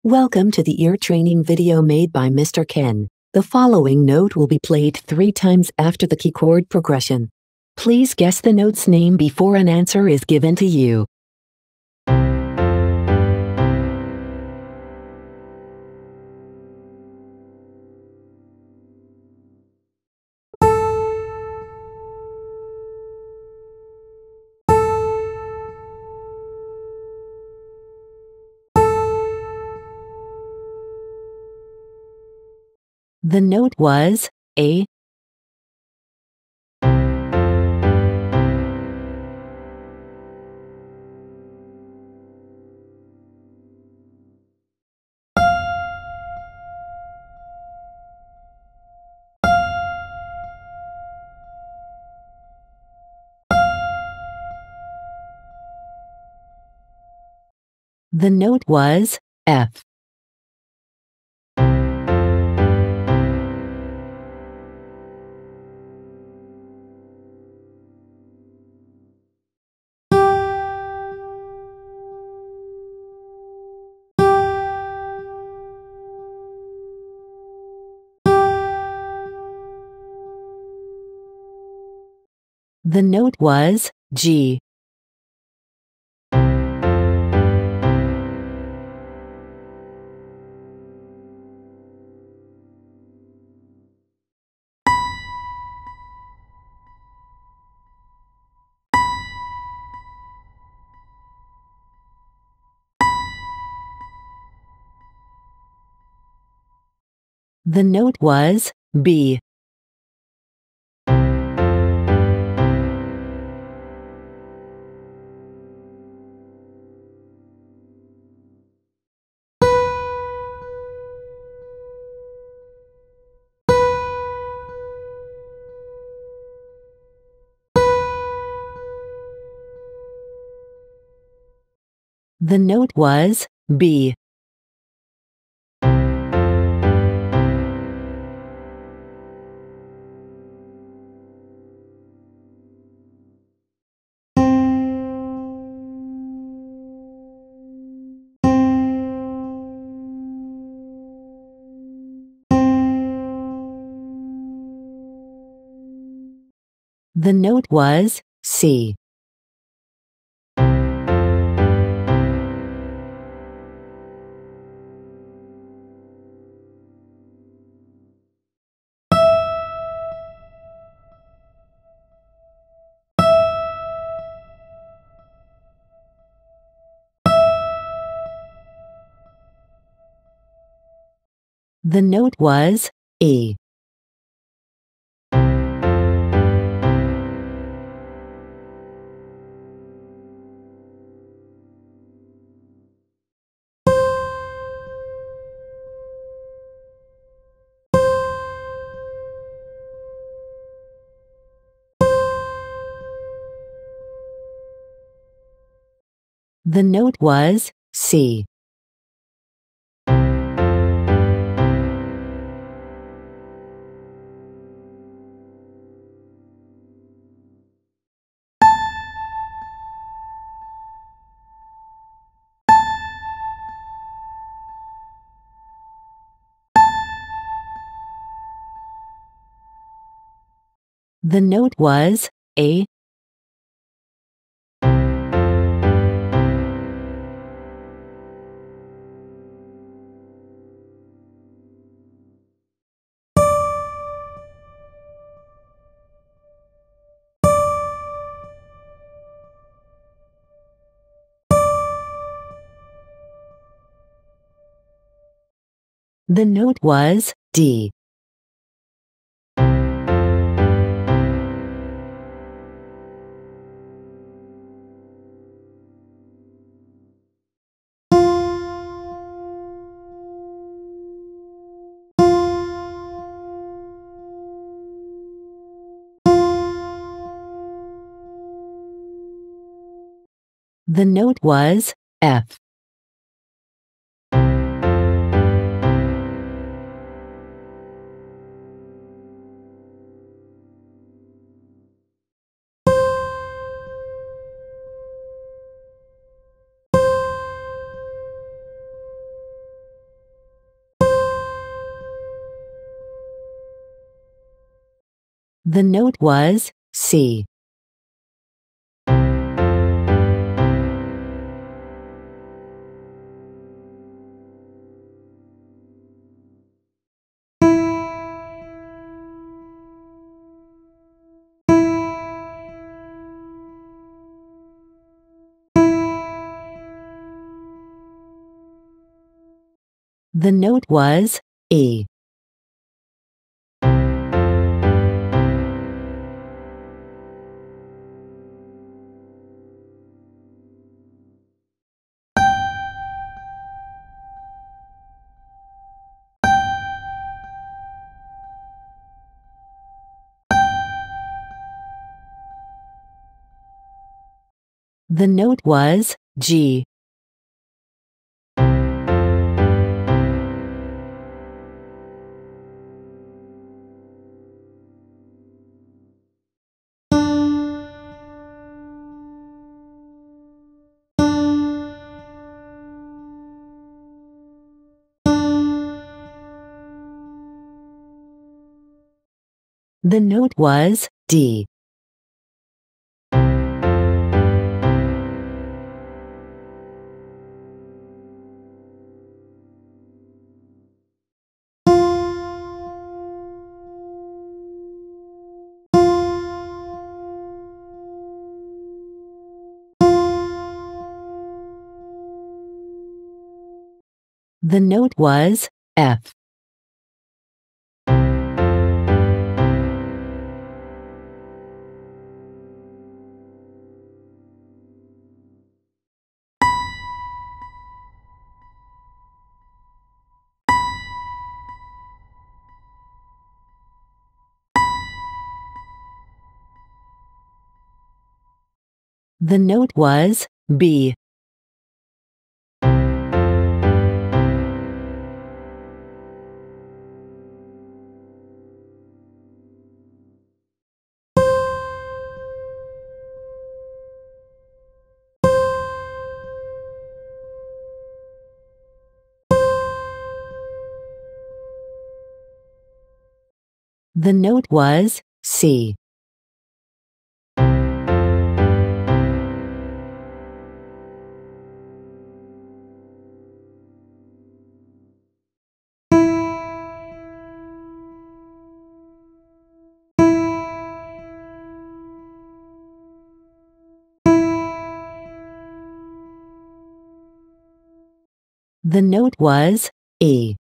Welcome to the ear training video made by Mr. Ken. The following note will be played 3 times after the key chord progression. Please guess the note's name before an answer is given to you. The note was A. The note was F. The note was G. The note was B. The note was B. The note was C. The note was E. The note was C. The note was A. The note was D. The note was F. The note was C. The note was E. The note was G. The note was D. The note was F. The note was B. The note was C. The note was E.